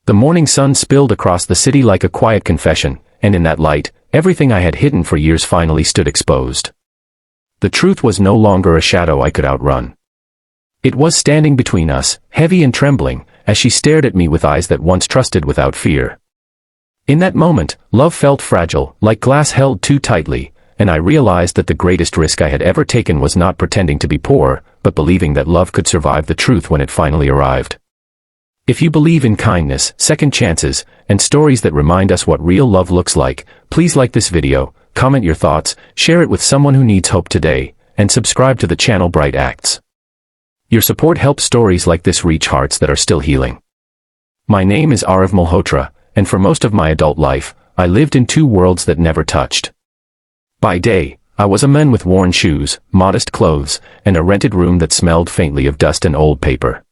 The morning sun spilled across the city like a quiet confession, and in that light, everything I had hidden for years finally stood exposed. The truth was no longer a shadow I could outrun. It was standing between us, heavy and trembling, as she stared at me with eyes that once trusted without fear. In that moment, love felt fragile, like glass held too tightly, and I realized that the greatest risk I had ever taken was not pretending to be poor, but believing that love could survive the truth when it finally arrived. If you believe in kindness, second chances, and stories that remind us what real love looks like, please like this video, comment your thoughts, share it with someone who needs hope today, and subscribe to the channel Bright Acts. Your support helps stories like this reach hearts that are still healing. My name is Arav Malhotra, and for most of my adult life, I lived in two worlds that never touched. By day, I was a man with worn shoes, modest clothes, and a rented room that smelled faintly of dust and old paper.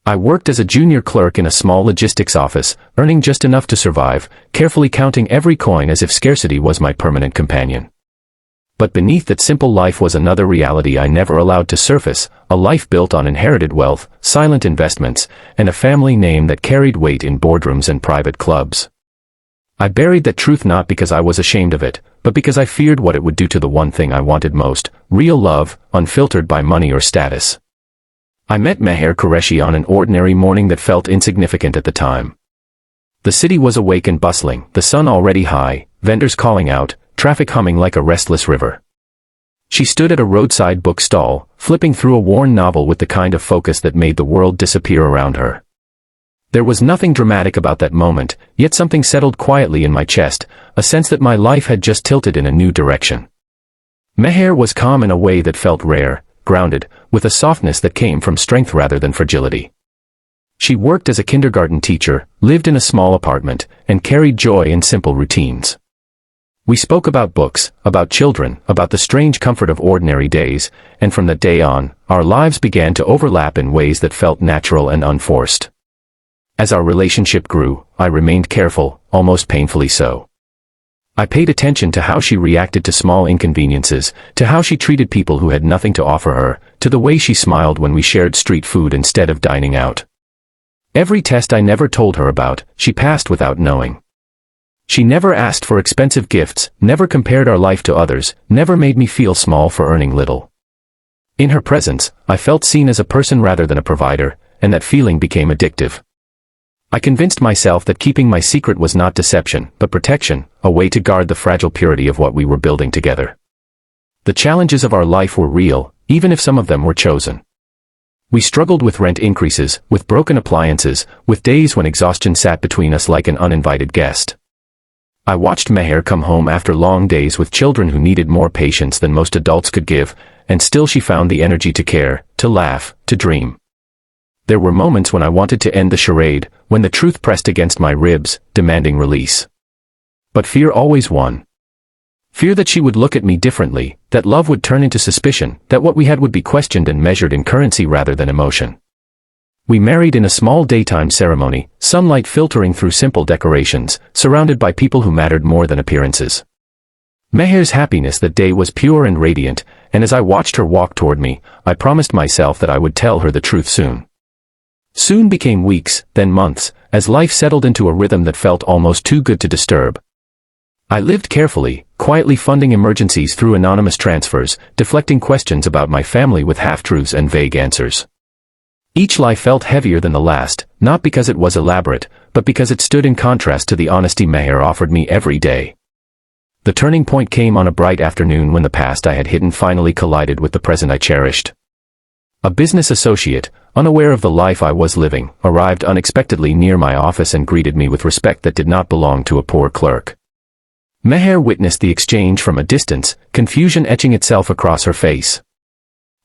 I worked as a junior clerk in a small logistics office, earning just enough to survive, carefully counting every coin as if scarcity was my permanent companion. But beneath that simple life was another reality I never allowed to surface, a life built on inherited wealth, silent investments, and a family name that carried weight in boardrooms and private clubs. I buried that truth not because I was ashamed of it, but because I feared what it would do to the one thing I wanted most, real love, unfiltered by money or status. I met Meher Qureshi on an ordinary morning that felt insignificant at the time. The city was awake and bustling, the sun already high, vendors calling out, traffic humming like a restless river. She stood at a roadside bookstall, flipping through a worn novel with the kind of focus that made the world disappear around her. There was nothing dramatic about that moment, yet something settled quietly in my chest, a sense that my life had just tilted in a new direction. Meher was calm in a way that felt rare, grounded, with a softness that came from strength rather than fragility. She worked as a kindergarten teacher, lived in a small apartment, and carried joy in simple routines. We spoke about books, about children, about the strange comfort of ordinary days, and from that day on, our lives began to overlap in ways that felt natural and unforced. As our relationship grew, I remained careful, almost painfully so. I paid attention to how she reacted to small inconveniences, to how she treated people who had nothing to offer her, to the way she smiled when we shared street food instead of dining out. Every test I never told her about, she passed without knowing. She never asked for expensive gifts, never compared our life to others, never made me feel small for earning little. In her presence, I felt seen as a person rather than a provider, and that feeling became addictive. I convinced myself that keeping my secret was not deception, but protection, a way to guard the fragile purity of what we were building together. The challenges of our life were real, even if some of them were chosen. We struggled with rent increases, with broken appliances, with days when exhaustion sat between us like an uninvited guest. I watched Meher come home after long days with children who needed more patience than most adults could give, and still she found the energy to care, to laugh, to dream. There were moments when I wanted to end the charade, when the truth pressed against my ribs, demanding release. But fear always won. Fear that she would look at me differently, that love would turn into suspicion, that what we had would be questioned and measured in currency rather than emotion. We married in a small daytime ceremony, sunlight filtering through simple decorations, surrounded by people who mattered more than appearances. Meher's happiness that day was pure and radiant, and as I watched her walk toward me, I promised myself that I would tell her the truth soon. Soon became weeks, then months, as life settled into a rhythm that felt almost too good to disturb. I lived carefully, quietly funding emergencies through anonymous transfers, deflecting questions about my family with half-truths and vague answers. Each lie felt heavier than the last, not because it was elaborate, but because it stood in contrast to the honesty Meher offered me every day. The turning point came on a bright afternoon when the past I had hidden finally collided with the present I cherished. A business associate, unaware of the life I was living, arrived unexpectedly near my office and greeted me with respect that did not belong to a poor clerk. Meher witnessed the exchange from a distance, confusion etching itself across her face.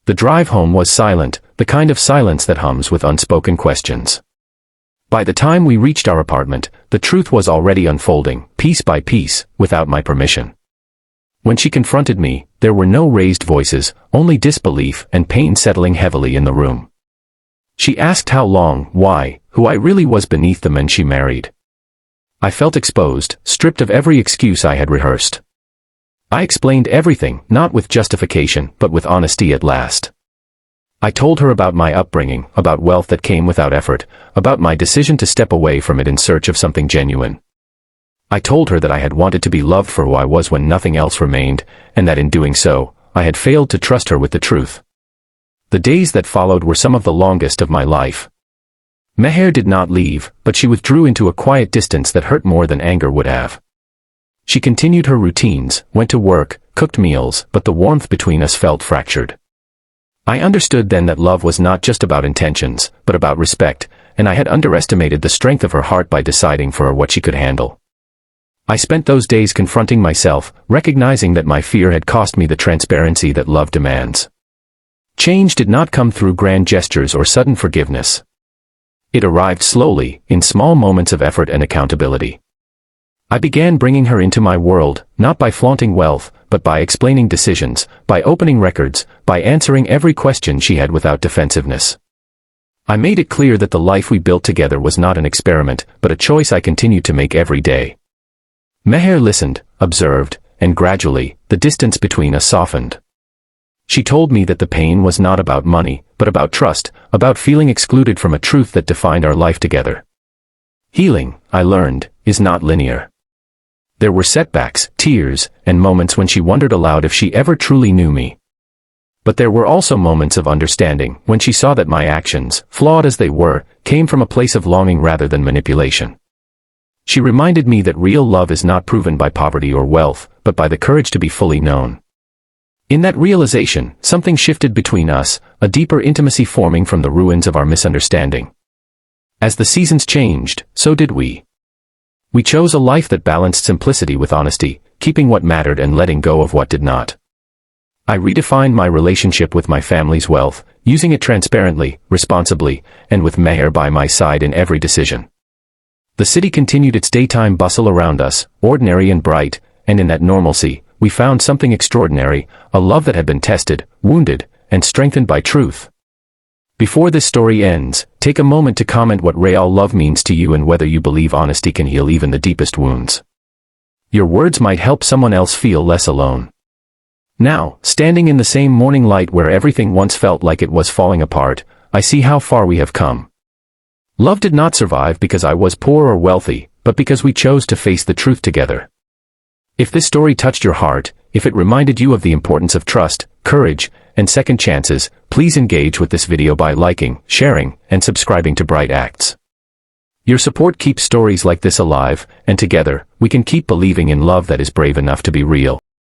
The drive home was silent, the kind of silence that hums with unspoken questions. By the time we reached our apartment, the truth was already unfolding, piece by piece, without my permission. When she confronted me, there were no raised voices, only disbelief and pain settling heavily in the room. She asked how long, why, who I really was beneath the men she married. I felt exposed, stripped of every excuse I had rehearsed. I explained everything, not with justification, but with honesty at last. I told her about my upbringing, about wealth that came without effort, about my decision to step away from it in search of something genuine. I told her that I had wanted to be loved for who I was when nothing else remained, and that in doing so, I had failed to trust her with the truth. The days that followed were some of the longest of my life. Meher did not leave, but she withdrew into a quiet distance that hurt more than anger would have. She continued her routines, went to work, cooked meals, but the warmth between us felt fractured. I understood then that love was not just about intentions, but about respect, and I had underestimated the strength of her heart by deciding for her what she could handle. I spent those days confronting myself, recognizing that my fear had cost me the transparency that love demands. Change did not come through grand gestures or sudden forgiveness. It arrived slowly, in small moments of effort and accountability. I began bringing her into my world, not by flaunting wealth, but by explaining decisions, by opening records, by answering every question she had without defensiveness. I made it clear that the life we built together was not an experiment, but a choice I continued to make every day. Meher listened, observed, and gradually, the distance between us softened. She told me that the pain was not about money, but about trust, about feeling excluded from a truth that defined our life together. Healing, I learned, is not linear. There were setbacks, tears, and moments when she wondered aloud if she ever truly knew me. But there were also moments of understanding, when she saw that my actions, flawed as they were, came from a place of longing rather than manipulation. She reminded me that real love is not proven by poverty or wealth, but by the courage to be fully known. In that realization, something shifted between us, a deeper intimacy forming from the ruins of our misunderstanding. As the seasons changed, so did we. We chose a life that balanced simplicity with honesty, keeping what mattered and letting go of what did not. I redefined my relationship with my family's wealth, using it transparently, responsibly, and with Meher by my side in every decision. The city continued its daytime bustle around us, ordinary and bright, and in that normalcy, we found something extraordinary, a love that had been tested, wounded, and strengthened by truth. Before this story ends, take a moment to comment what real love means to you and whether you believe honesty can heal even the deepest wounds. Your words might help someone else feel less alone. Now, standing in the same morning light where everything once felt like it was falling apart, I see how far we have come. Love did not survive because I was poor or wealthy, but because we chose to face the truth together. If this story touched your heart, if it reminded you of the importance of trust, courage, and second chances, please engage with this video by liking, sharing, and subscribing to Bright Acts. Your support keeps stories like this alive, and together, we can keep believing in love that is brave enough to be real.